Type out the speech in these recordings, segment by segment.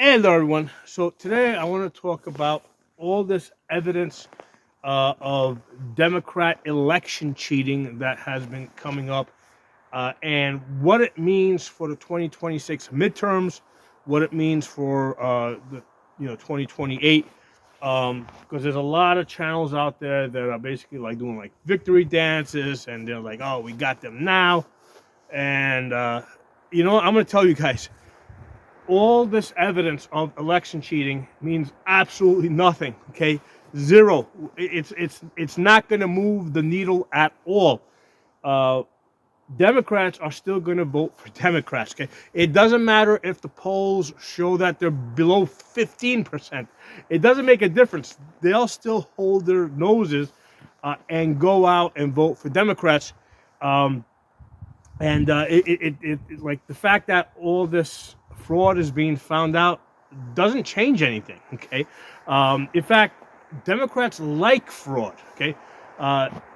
Hello, everyone. So today I want to talk about all this evidence of Democrat election cheating that has been coming up, and what it means for the 2026 midterms, what it means for the 2028. Because there's a lot of channels out there that are basically like doing like victory dances, and they're like, "Oh, we got them now," and I'm going to tell you guys all this evidence of election cheating means absolutely nothing. Okay, zero. It's not going to move the needle at all. Uh, Democrats are still going to vote for Democrats. Okay, it doesn't matter if the polls show that they're below 15%. It doesn't make a difference. They'll still hold their noses and go out and vote for Democrats. Um, and like the fact that all this fraud is being found out doesn't change anything. Okay, in fact, Democrats like fraud. Okay,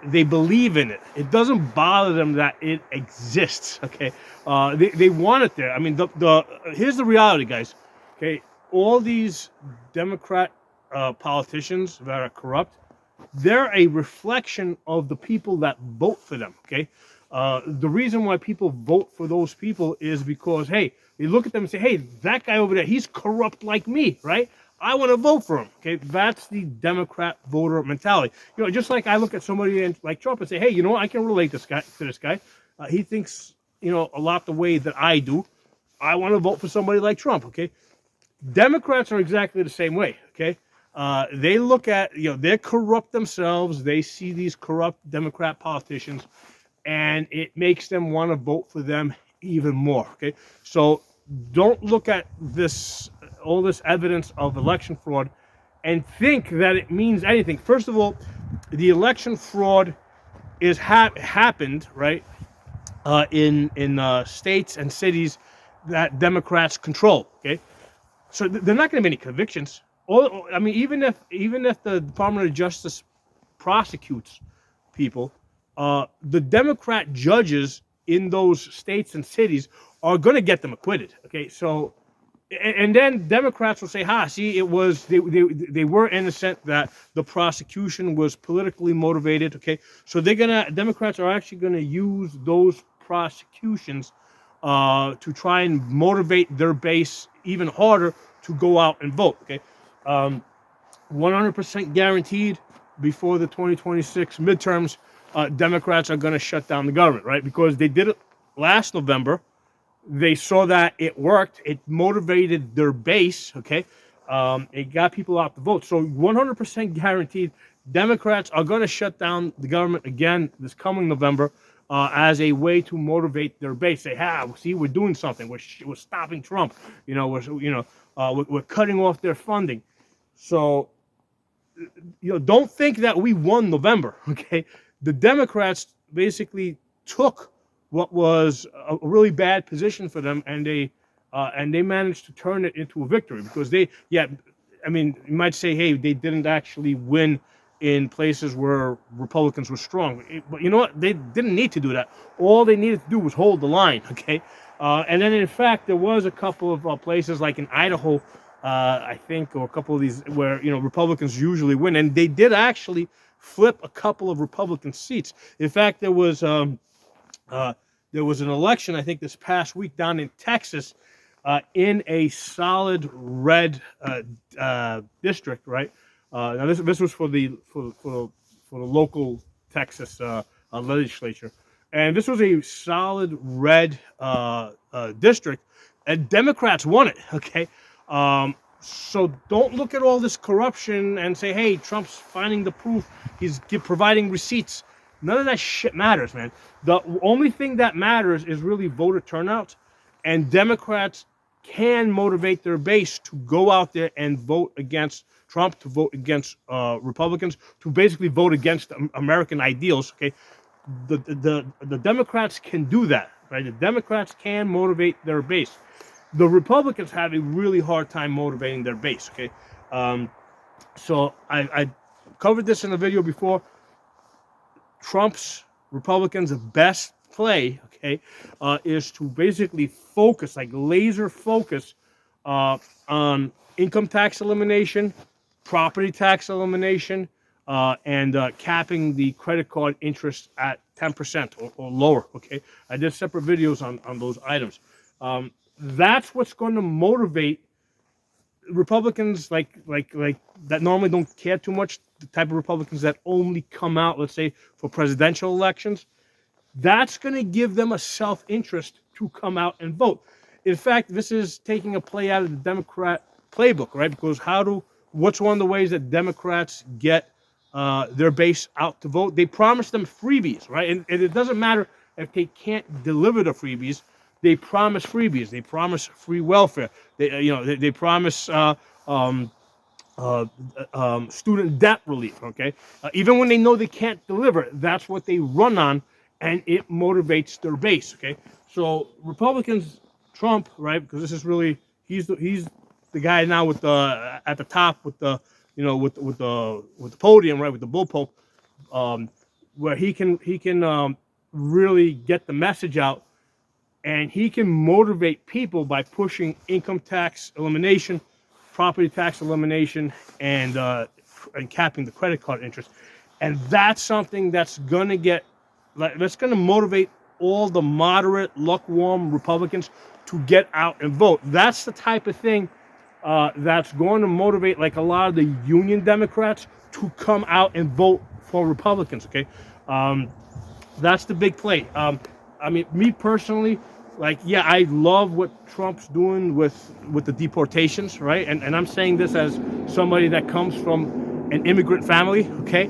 they believe in it. It doesn't bother them that it exists. Okay, they want it there. I mean, the here's the reality, guys. Okay, all these Democrat politicians that are corrupt, they're a reflection of the people that vote for them. Okay, the reason why people vote for those people is because, hey, they look at them and say, hey, that guy over there, he's corrupt like me, right? I want to vote for him. Okay, that's the Democrat voter mentality. Just like I look at somebody like Trump and say, hey, you know what? I can relate to this guy. He thinks a lot the way that I do. I want to vote for somebody like Trump. Okay, Democrats are exactly the same way. Okay, they look at they're corrupt themselves. They see these corrupt Democrat politicians, and it makes them want to vote for them even more. Okay, so don't look at all this evidence of election fraud and think that it means anything. First of all, the election fraud is happened right in states and cities that Democrats control. Okay, so they're not going to be any convictions. I mean, even if the Department of Justice prosecutes people, the Democrat judges in those states and cities are going to get them acquitted. Okay, so and then Democrats will say, "Ha, see, it was they were innocent. That the prosecution was politically motivated." Okay, so Democrats are actually gonna use those prosecutions to try and motivate their base even harder to go out and vote. Okay, 100% guaranteed before the 2026 midterms, Democrats are going to shut down the government, right? Because they did it last November. They saw that it worked. It motivated their base, okay? It got people out to vote. So 100% guaranteed, Democrats are going to shut down the government again this coming November as a way to motivate their base. Say, see, we're doing something. We're stopping Trump. We're cutting off their funding. So don't think that we won November. Okay, the Democrats basically took what was a really bad position for them, and they managed to turn it into a victory because I mean, you might say, hey, they didn't actually win in places where Republicans were strong, but you know what? They didn't need to do that. All they needed to do was hold the line. Okay, and then in fact there was a couple of places like in Idaho. I think, or a couple of these where Republicans usually win, and they did actually flip a couple of Republican seats. In fact, there was an election, I think, this past week down in Texas, in a solid red district. Right now, this was for the local Texas legislature, and this was a solid red district, and Democrats won it. Okay. So don't look at all this corruption and say, hey, Trump's finding the proof. He's providing receipts. None of that shit matters, man. The only thing that matters is really voter turnout. And Democrats can motivate their base to go out there and vote against Trump, to vote against Republicans, to basically vote against American ideals. Okay, the Democrats can do that, right? The Democrats can motivate their base. The Republicans have a really hard time motivating their base. Okay, so I covered this in a video before. Trump's Republicans' best play, okay, is to basically focus, like laser focus, on income tax elimination, property tax elimination, and capping the credit card interest at 10% or lower. Okay, I did separate videos on those items. That's what's going to motivate Republicans like that normally don't care too much. The type of Republicans that only come out, let's say, for presidential elections. That's going to give them a self-interest to come out and vote. In fact, this is taking a play out of the Democrat playbook, right? Because what's one of the ways that Democrats get their base out to vote? They promise them freebies, right? And it doesn't matter if they can't deliver the freebies. They promise freebies. They promise free welfare. They promise student debt relief. Okay, even when they know they can't deliver, that's what they run on, and it motivates their base. Okay, so Republicans, Trump, right? Because this is really he's the guy now with the at the top with the with the podium, right, with the bullpup, where he can really get the message out, and he can motivate people by pushing income tax elimination, property tax elimination, and capping the credit card interest. And that's something that's gonna motivate all the moderate, lukewarm Republicans to get out and vote. That's the type of thing that's going to motivate like a lot of the union Democrats to come out and vote for Republicans. Okay, that's the big play. I mean, me personally, like, yeah, I love what Trump's doing with the deportations, right? And I'm saying this as somebody that comes from an immigrant family. Okay,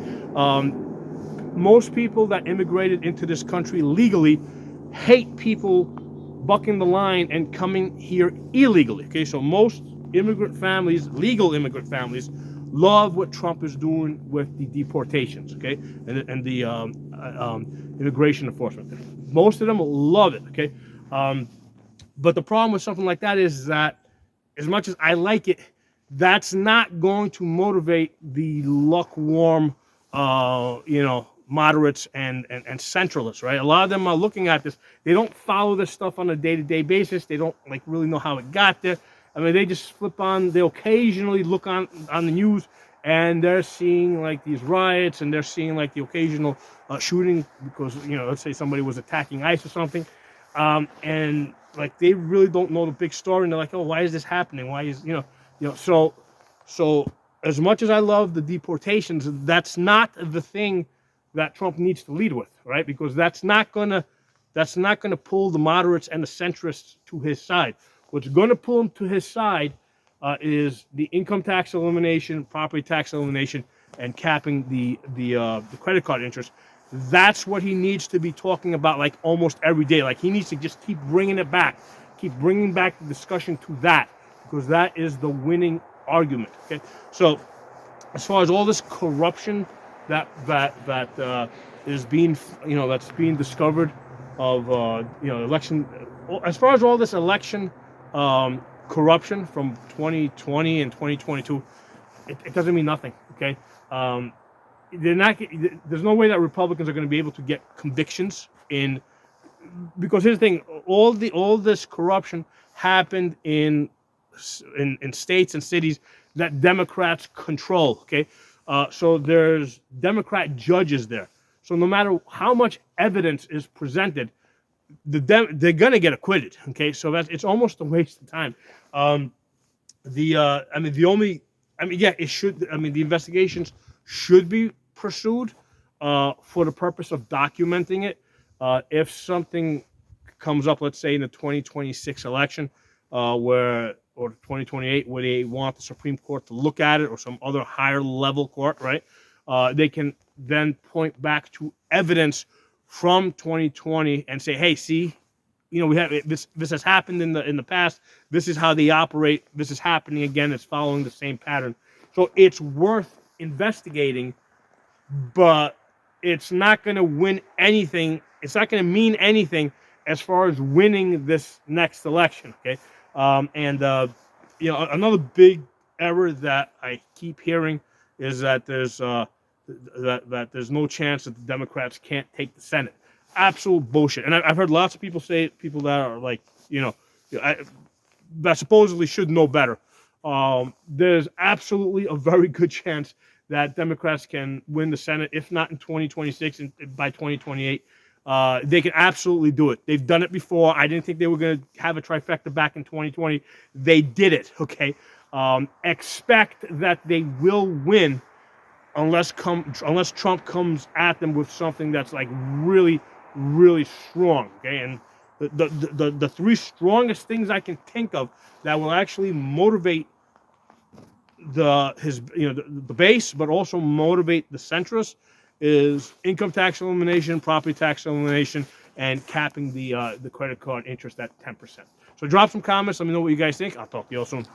most people that immigrated into this country legally hate people bucking the line and coming here illegally. Okay, so most immigrant families, legal immigrant families, love what Trump is doing with the deportations. Okay, and the immigration enforcement. Most of them love it. Okay, but the problem with something like that is that, as much as I like it, that's not going to motivate the lukewarm, moderates and centralists, right? A lot of them are looking at this. They don't follow this stuff on a day-to-day basis. They don't like really know how it got there. I mean, they just flip on. They occasionally look on the news, and they're seeing like these riots, and they're seeing like the occasional shooting because let's say somebody was attacking ICE or something, and like they really don't know the big story, and they're like, oh, why is this happening? Why is so as much as I love the deportations, that's not the thing that Trump needs to lead with, right? Because that's not gonna pull the moderates and the centrists to his side. What's going to pull him to his side is the income tax elimination, property tax elimination, and capping the credit card interest. That's what he needs to be talking about like almost every day. Like he needs to just keep bringing it back, keep bringing back the discussion to that, because that is the winning argument. Okay, so as far as all this corruption that is being that's being discovered of election, as far as all this election corruption from 2020 and 2022, it doesn't mean nothing. Okay, there's no way that Republicans are going to be able to get convictions because here's the thing: all this corruption happened in states and cities that Democrats control. Okay, so there's Democrat judges there. So no matter how much evidence is presented, they're gonna get acquitted. Okay, so it's almost a waste of time. It should. I mean, the investigations should be pursued for the purpose of documenting it. If something comes up, let's say in the 2026 election, or 2028, where they want the Supreme Court to look at it, or some other higher level court, right? They can then point back to evidence from 2020 and say, hey, see, we have this has happened in the past. This is how they operate. This is happening again. It's following the same pattern. So it's worth investigating, but it's not going to win anything. It's not going to mean anything as far as winning this next election. Okay, another big error that I keep hearing is that there's no chance that the Democrats can't take the Senate. Absolute bullshit. And I've heard lots of people that are like, that supposedly should know better. There's absolutely a very good chance that Democrats can win the Senate, if not in 2026, and by 2028. They can absolutely do it. They've done it before. I didn't think they were going to have a trifecta back in 2020. They did it, okay? Expect that they will win unless Trump comes at them with something that's like really, really strong, okay? And the three strongest things I can think of that will actually motivate the base, but also motivate the centrists is income tax elimination, property tax elimination, and capping the credit card interest at 10%. So drop some comments. Let me know what you guys think. I'll talk to you all soon.